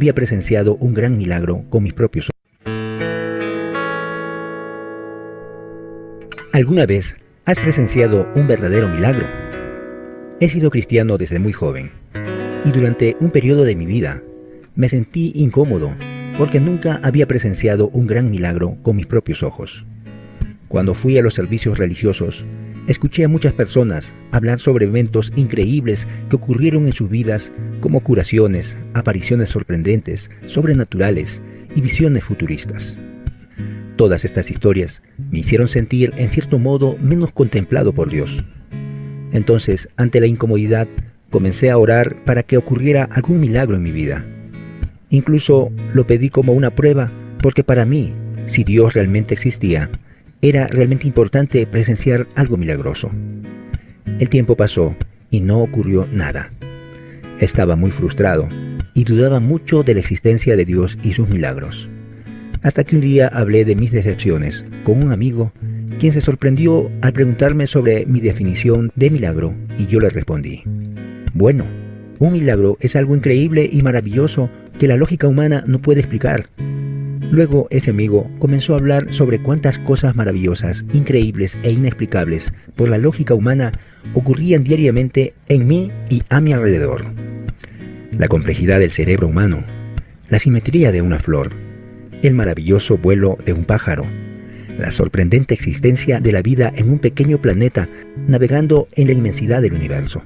había presenciado un gran milagro con mis propios ojos. ¿Alguna vez has presenciado un verdadero milagro? He sido cristiano desde muy joven y durante un periodo de mi vida me sentí incómodo porque nunca había presenciado un gran milagro con mis propios ojos. Cuando fui a los servicios religiosos, escuché a muchas personas hablar sobre eventos increíbles que ocurrieron en sus vidas, como curaciones, apariciones sorprendentes, sobrenaturales y visiones futuristas. Todas estas historias me hicieron sentir, en cierto modo, menos contemplado por Dios. Entonces, ante la incomodidad, comencé a orar para que ocurriera algún milagro en mi vida. Incluso lo pedí como una prueba, porque para mí, si Dios realmente existía, era realmente importante presenciar algo milagroso. El tiempo pasó y no ocurrió nada. Estaba muy frustrado y dudaba mucho de la existencia de Dios y sus milagros. Hasta que un día hablé de mis decepciones con un amigo, quien se sorprendió al preguntarme sobre mi definición de milagro, y yo le respondí: bueno, un milagro es algo increíble y maravilloso que la lógica humana no puede explicar. Luego ese amigo comenzó a hablar sobre cuántas cosas maravillosas, increíbles e inexplicables por la lógica humana ocurrían diariamente en mí y a mi alrededor. La complejidad del cerebro humano, la simetría de una flor, el maravilloso vuelo de un pájaro, la sorprendente existencia de la vida en un pequeño planeta navegando en la inmensidad del universo.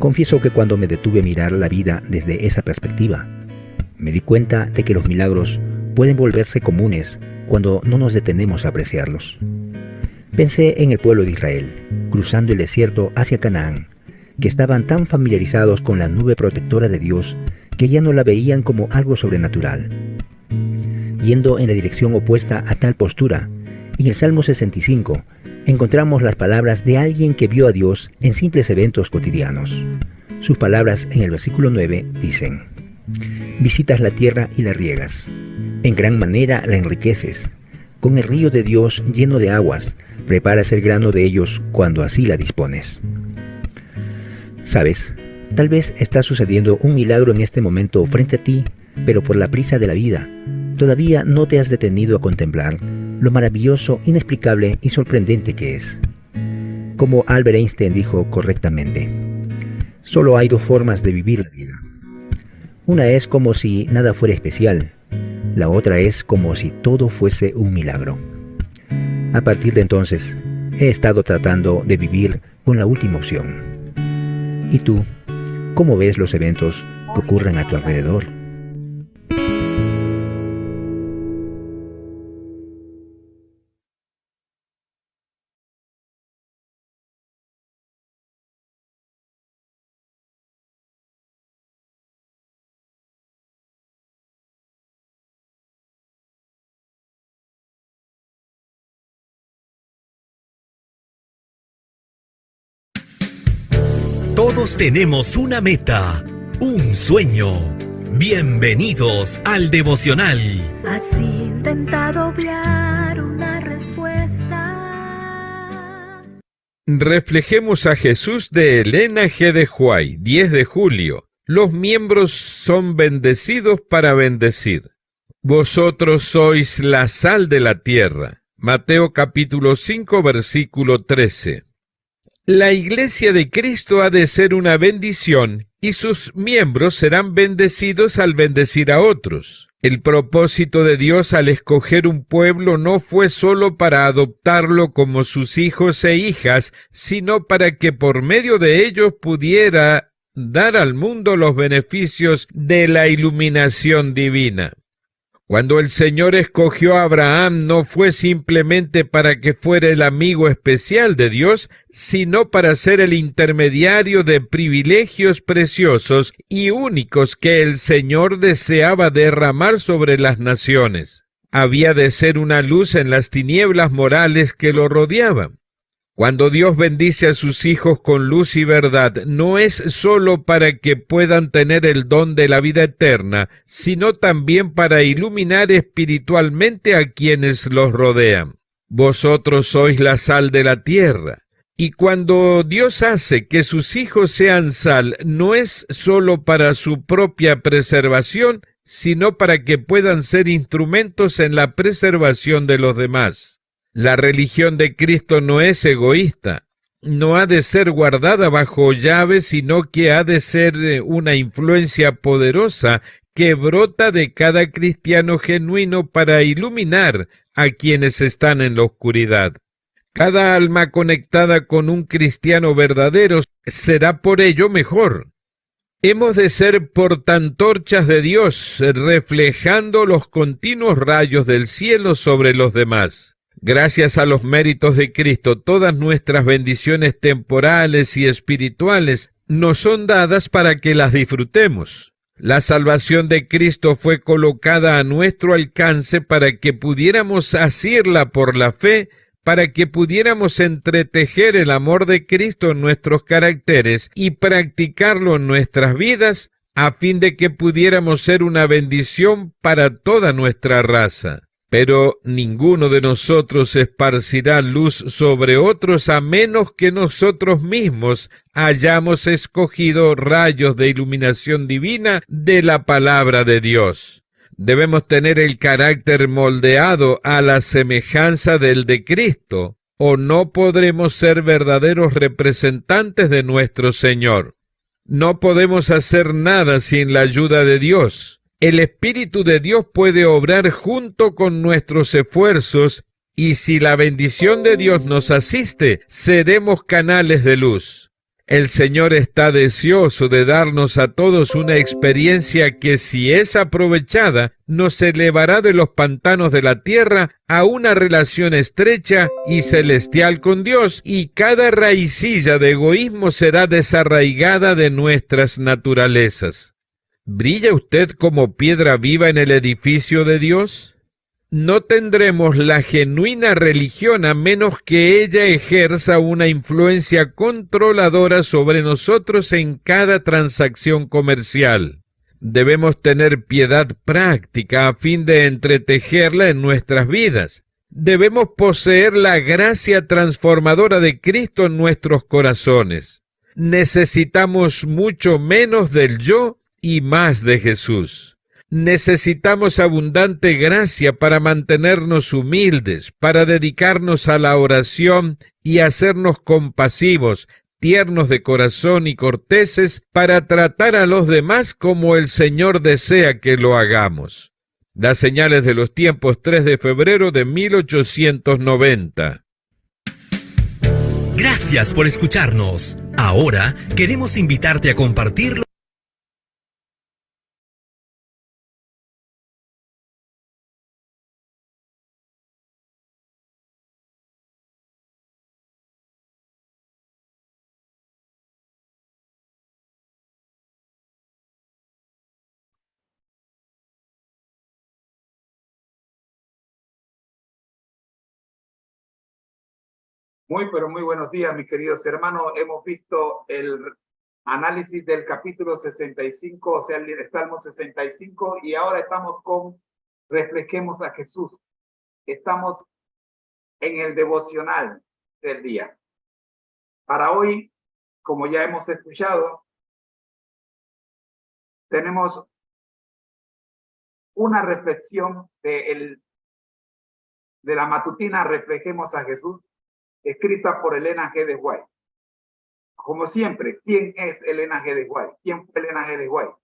Confieso que cuando me detuve a mirar la vida desde esa perspectiva, me di cuenta de que los milagros pueden volverse comunes cuando no nos detenemos a apreciarlos. Pensé en el pueblo de Israel, cruzando el desierto hacia Canaán, que estaban tan familiarizados con la nube protectora de Dios que ya no la veían como algo sobrenatural. Yendo en la dirección opuesta a tal postura, en el Salmo 65, encontramos las palabras de alguien que vio a Dios en simples eventos cotidianos. Sus palabras en el versículo 9 dicen: visitas la tierra y la riegas, en gran manera la enriqueces, con el río de Dios lleno de aguas, preparas el grano de ellos cuando así la dispones. ¿Sabes? Tal vez está sucediendo un milagro en este momento frente a ti, pero por la prisa de la vida, todavía no te has detenido a contemplar lo maravilloso, inexplicable y sorprendente que es. Como Albert Einstein dijo correctamente, solo hay dos formas de vivir la vida. Una es como si nada fuera especial, la otra es como si todo fuese un milagro. A partir de entonces, he estado tratando de vivir con la última opción. ¿Y tú? ¿Cómo ves los eventos que ocurren a tu alrededor? Todos tenemos una meta, un sueño. Bienvenidos al devocional. ¿Has intentado obviar una respuesta? Reflejemos a Jesús, de Elena G. de White, 10 de julio. Los miembros son bendecidos para bendecir. Vosotros sois la sal de la tierra. Mateo capítulo 5, versículo 13. La Iglesia de Cristo ha de ser una bendición y sus miembros serán bendecidos al bendecir a otros. El propósito de Dios al escoger un pueblo no fue solo para adoptarlo como sus hijos e hijas, sino para que por medio de ellos pudiera dar al mundo los beneficios de la iluminación divina. Cuando el Señor escogió a Abraham, no fue simplemente para que fuera el amigo especial de Dios, sino para ser el intermediario de privilegios preciosos y únicos que el Señor deseaba derramar sobre las naciones. Había de ser una luz en las tinieblas morales que lo rodeaban. Cuando Dios bendice a sus hijos con luz y verdad, no es solo para que puedan tener el don de la vida eterna, sino también para iluminar espiritualmente a quienes los rodean. Vosotros sois la sal de la tierra. Y cuando Dios hace que sus hijos sean sal, no es sólo para su propia preservación, sino para que puedan ser instrumentos en la preservación de los demás. La religión de Cristo no es egoísta, no ha de ser guardada bajo llave, sino que ha de ser una influencia poderosa que brota de cada cristiano genuino para iluminar a quienes están en la oscuridad. Cada alma conectada con un cristiano verdadero será por ello mejor. Hemos de ser portantorchas de Dios, reflejando los continuos rayos del cielo sobre los demás. Gracias a los méritos de Cristo, todas nuestras bendiciones temporales y espirituales nos son dadas para que las disfrutemos. La salvación de Cristo fue colocada a nuestro alcance para que pudiéramos asirla por la fe, para que pudiéramos entretejer el amor de Cristo en nuestros caracteres y practicarlo en nuestras vidas, a fin de que pudiéramos ser una bendición para toda nuestra raza. Pero ninguno de nosotros esparcirá luz sobre otros a menos que nosotros mismos hayamos escogido rayos de iluminación divina de la palabra de Dios. Debemos tener el carácter moldeado a la semejanza del de Cristo, o no podremos ser verdaderos representantes de nuestro Señor. No podemos hacer nada sin la ayuda de Dios. El Espíritu de Dios puede obrar junto con nuestros esfuerzos, y si la bendición de Dios nos asiste, seremos canales de luz. El Señor está deseoso de darnos a todos una experiencia que, si es aprovechada, nos elevará de los pantanos de la tierra a una relación estrecha y celestial con Dios, y cada raicilla de egoísmo será desarraigada de nuestras naturalezas. ¿Brilla usted como piedra viva en el edificio de Dios? No tendremos la genuina religión a menos que ella ejerza una influencia controladora sobre nosotros en cada transacción comercial. Debemos tener piedad práctica a fin de entretejerla en nuestras vidas. Debemos poseer la gracia transformadora de Cristo en nuestros corazones. Necesitamos mucho menos del yo y más de Jesús. Necesitamos abundante gracia para mantenernos humildes, para dedicarnos a la oración y hacernos compasivos, tiernos de corazón y corteses, para tratar a los demás como el Señor desea que lo hagamos. Las señales de los tiempos, 3 de febrero de 1890. Gracias por escucharnos. Ahora queremos invitarte a compartirlo. Pero muy buenos días, mis queridos hermanos. Hemos visto el análisis del capítulo 65, o sea, el Salmo 65, y ahora estamos con Reflejemos a Jesús. Estamos en el devocional del día. Para hoy, como ya hemos escuchado, tenemos una reflexión de la matutina Reflejemos a Jesús, escrita por Elena G. de White. Como siempre, ¿quién es Elena G. de White? ¿Quién fue Elena G. de White?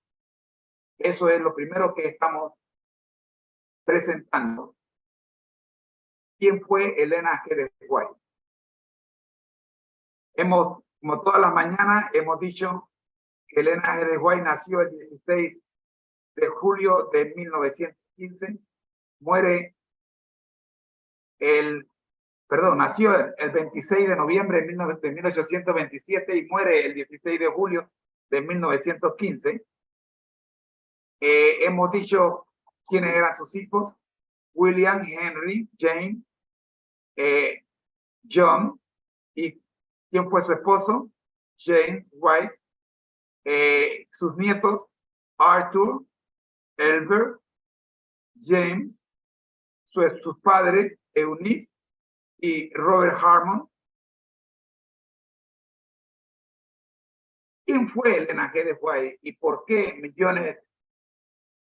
Eso es lo primero que estamos presentando. ¿Quién fue Elena G. de White? Como todas las mañanas, hemos dicho que Elena G. de White nació el 16 de julio de 1915, nació el 26 de noviembre de 1827 y muere el 16 de julio de 1915. Hemos dicho quiénes eran sus hijos: William, Henry, Jane, John, y quién fue su esposo, James White, sus nietos, Arthur, Elbert, James, sus padres, Eunice y Robert Harmon, ¿Quién fue Elena G. de White y por qué millones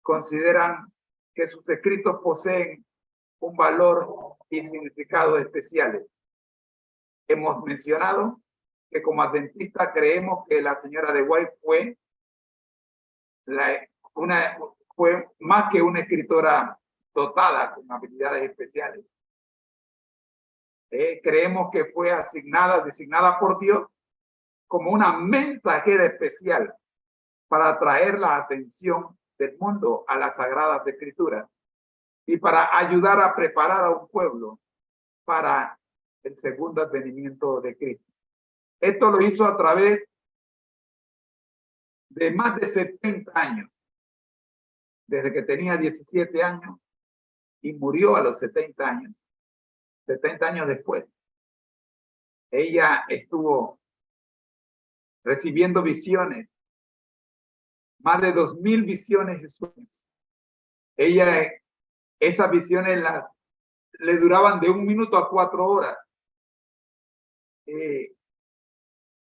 consideran que sus escritos poseen un valor y significado especiales? Hemos mencionado que como adventistas creemos que la señora de White fue más que una escritora dotada con habilidades especiales. Creemos que fue designada por Dios como una mensajera especial para atraer la atención del mundo a las Sagradas Escrituras y para ayudar a preparar a un pueblo para el segundo advenimiento de Cristo. Esto lo hizo a través de más de 70 años, desde que tenía 17 años y murió a los 70 años. 70 años después, ella estuvo recibiendo visiones, más de 2000 visiones y sueños. Esas visiones le duraban de 1 minuto a 4 horas.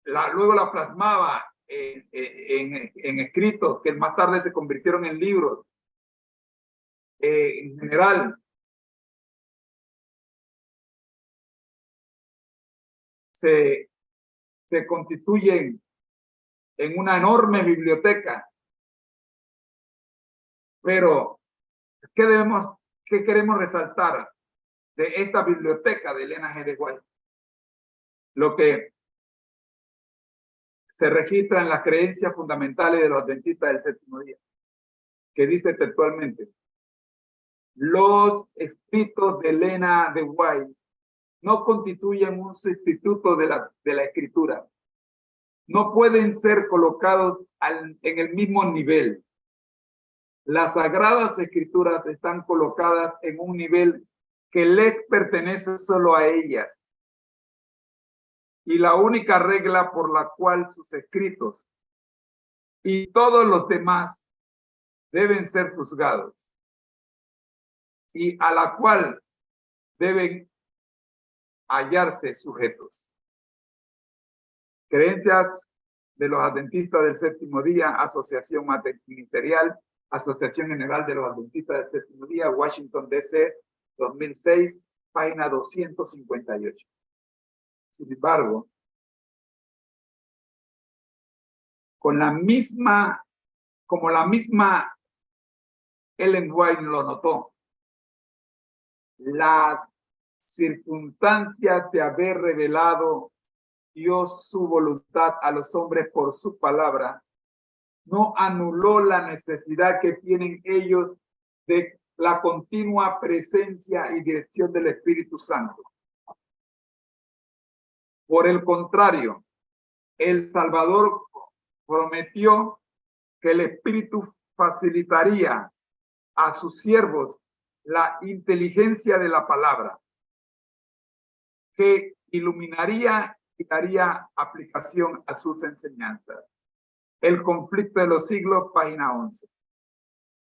Luego la plasmaba en escritos que más tarde se convirtieron en libros. En general, se constituyen en una enorme biblioteca. Pero, ¿qué queremos resaltar de esta biblioteca de Elena G. de White? Lo que se registra en las creencias fundamentales de los adventistas del séptimo día, que dice textualmente: los escritos de Elena de White no constituyen un sustituto de la escritura. No pueden ser colocados en el mismo nivel. Las Sagradas Escrituras están colocadas en un nivel que les pertenece solo a ellas. Y la única regla por la cual sus escritos y todos los demás deben ser juzgados y a la cual deben hallarse sujetos. Creencias de los adventistas del séptimo día, Asociación Ministerial, Asociación General de los Adventistas del Séptimo Día, Washington, D.C., 2006, página 258. Sin embargo, como la misma Ellen White lo notó, las circunstancias de haber revelado Dios su voluntad a los hombres por su palabra no anuló la necesidad que tienen ellos de la continua presencia y dirección del Espíritu Santo. Por el contrario, el Salvador prometió que el Espíritu facilitaría a sus siervos la inteligencia de la palabra, que iluminaría y daría aplicación a sus enseñanzas. El conflicto de los siglos, página 11.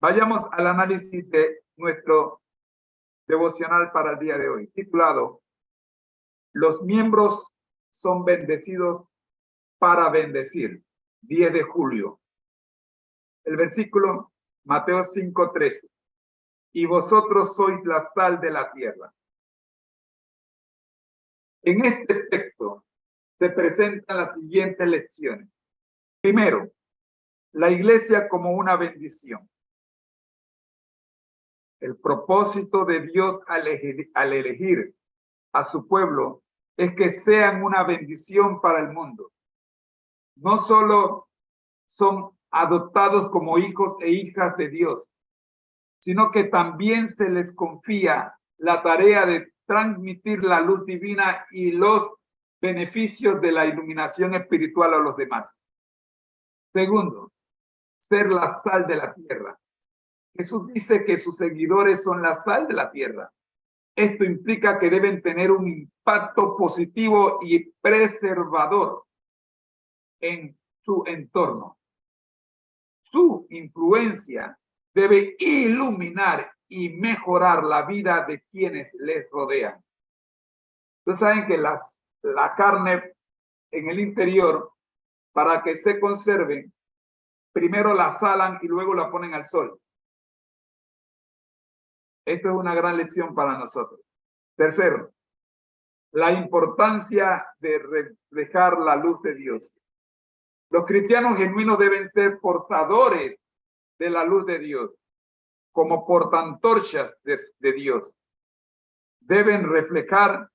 Vayamos al análisis de nuestro devocional para el día de hoy, titulado Los miembros son bendecidos para bendecir, 10 de julio. El versículo, Mateo 5:13. Y vosotros sois la sal de la tierra. En este texto se presentan las siguientes lecciones. Primero, la iglesia como una bendición. El propósito de Dios al elegir a su pueblo es que sean una bendición para el mundo. No solo son adoptados como hijos e hijas de Dios, sino que también se les confía la tarea de transmitir la luz divina y los beneficios de la iluminación espiritual a los demás. Segundo, ser la sal de la tierra. Jesús dice que sus seguidores son la sal de la tierra. Esto implica que deben tener un impacto positivo y preservador en su entorno. Su influencia debe iluminar y mejorar la vida de quienes les rodean. Ustedes saben que la carne en el interior para que se conserven, primero la salan y luego la ponen al sol. Esto es una gran lección para nosotros. Tercero, la importancia de reflejar la luz de Dios. Los cristianos genuinos deben ser portadores de la luz de Dios, como portantorchas de Dios. Deben reflejar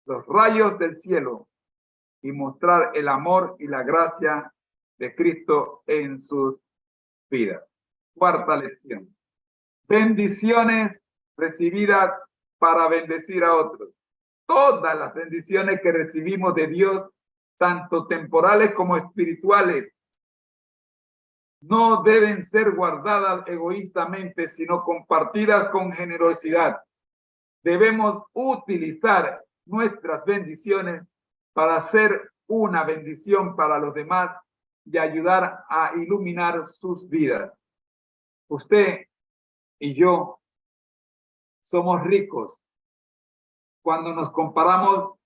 los rayos del cielo y mostrar el amor y la gracia de Cristo en sus vidas. Cuarta lección. Bendiciones recibidas para bendecir a otros. Todas las bendiciones que recibimos de Dios, tanto temporales como espirituales, no deben ser guardadas egoístamente, sino compartidas con generosidad. Debemos utilizar nuestras bendiciones para ser una bendición para los demás y ayudar a iluminar sus vidas. Usted y yo somos ricos cuando nos comparamos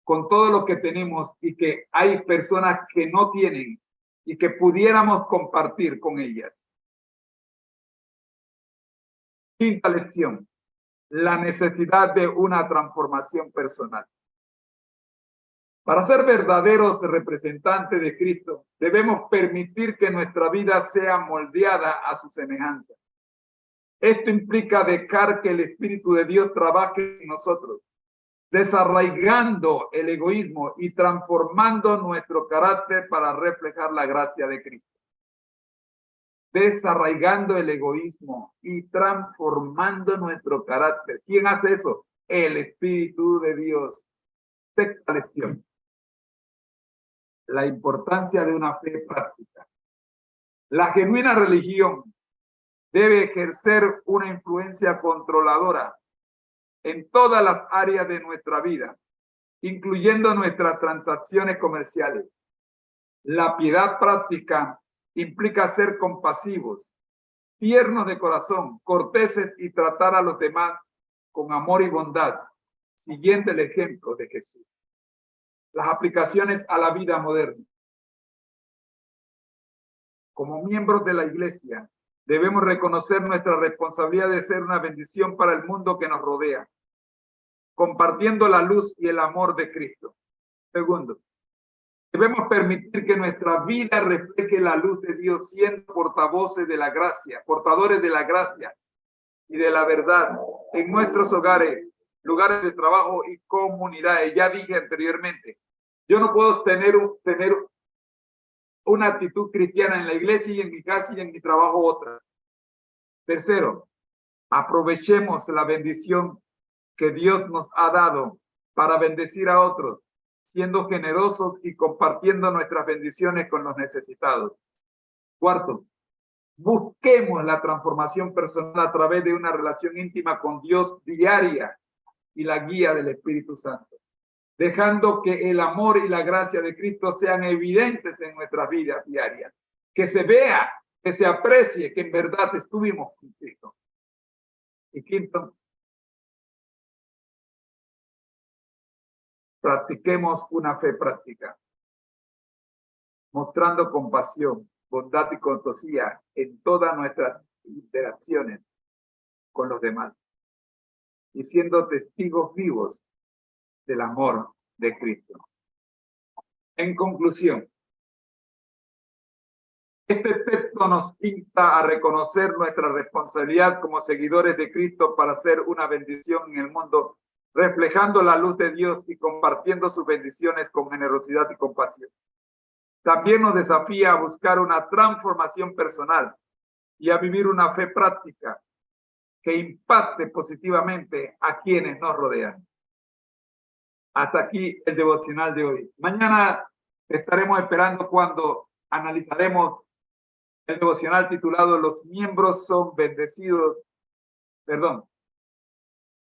con todo lo que tenemos y que hay personas que no tienen y que pudiéramos compartir con ellas. Quinta lección, la necesidad de una transformación personal. Para ser verdaderos representantes de Cristo, debemos permitir que nuestra vida sea moldeada a su semejanza. Esto implica dejar que el Espíritu de Dios trabaje en nosotros, desarraigando el egoísmo y transformando nuestro carácter para reflejar la gracia de Cristo. Desarraigando el egoísmo y transformando nuestro carácter. ¿Quién hace eso? El Espíritu de Dios. Sexta lección. La importancia de una fe práctica. La genuina religión debe ejercer una influencia controladora en todas las áreas de nuestra vida, incluyendo nuestras transacciones comerciales. La piedad práctica implica ser compasivos, tiernos de corazón, corteses y tratar a los demás con amor y bondad, siguiendo el ejemplo de Jesús. Las aplicaciones a la vida moderna. Como miembros de la iglesia, debemos reconocer nuestra responsabilidad de ser una bendición para el mundo que nos rodea, compartiendo la luz y el amor de Cristo. Segundo, debemos permitir que nuestra vida refleje la luz de Dios, siendo portavoces de la gracia, portadores de la gracia y de la verdad en nuestros hogares, lugares de trabajo y comunidades. Ya dije anteriormente, yo no puedo tener una actitud cristiana en la iglesia y en mi casa y en mi trabajo otra. Tercero, aprovechemos la bendición que Dios nos ha dado para bendecir a otros, siendo generosos y compartiendo nuestras bendiciones con los necesitados. Cuarto, busquemos la transformación personal a través de una relación íntima con Dios diaria y la guía del Espíritu Santo, dejando que el amor y la gracia de Cristo sean evidentes en nuestras vidas diarias, que se vea, que se aprecie que en verdad estuvimos con Cristo. Y quinto, practiquemos una fe práctica, mostrando compasión, bondad y cortesía en todas nuestras interacciones con los demás y siendo testigos vivos del amor de Cristo. En conclusión, este texto nos insta a reconocer nuestra responsabilidad como seguidores de Cristo para ser una bendición en el mundo, reflejando la luz de Dios y compartiendo sus bendiciones con generosidad y compasión. También nos desafía a buscar una transformación personal y a vivir una fe práctica que impacte positivamente a quienes nos rodean. Hasta aquí el devocional de hoy. Mañana estaremos esperando cuando analizaremos el devocional titulado Los miembros son bendecidos. Perdón.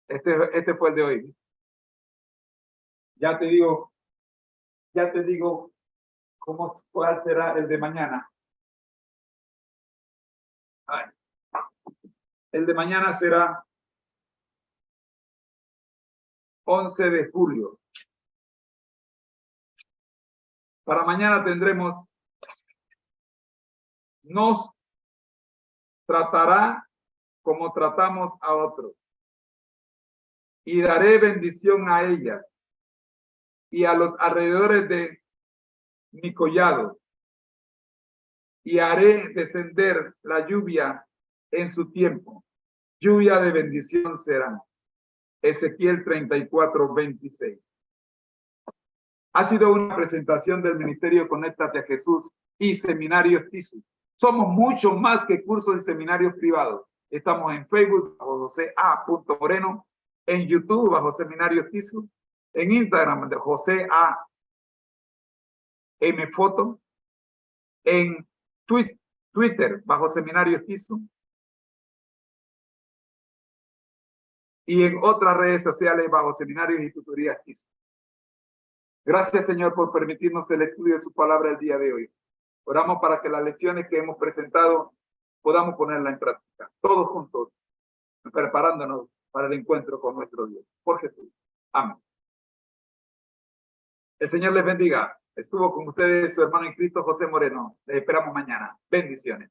Este fue el de hoy. Ya te digo cuál será el de mañana. El de mañana será 11 de julio. Para mañana tendremos, nos tratará como tratamos a otros, y daré bendición a ellas y a los alrededores de mi collado, y haré descender la lluvia en su tiempo. Lluvia de bendición será. Ezequiel 34:26. Ha sido una presentación del Ministerio Conéctate a Jesús y Seminarios TISU. Somos mucho más que cursos y seminarios privados. Estamos en Facebook bajo José A. Moreno, en YouTube bajo Seminarios TISU, en Instagram de José A. M. Foto, en Twitter bajo Seminarios TISU y en otras redes sociales bajo Seminarios y Tutorías TISU. Gracias, Señor, por permitirnos el estudio de su palabra el día de hoy. Oramos para que las lecciones que hemos presentado podamos ponerlas en práctica, todos juntos, preparándonos para el encuentro con nuestro Dios. Por Jesús. Amén. El Señor les bendiga. Estuvo con ustedes su hermano en Cristo, José Moreno. Les esperamos mañana. Bendiciones.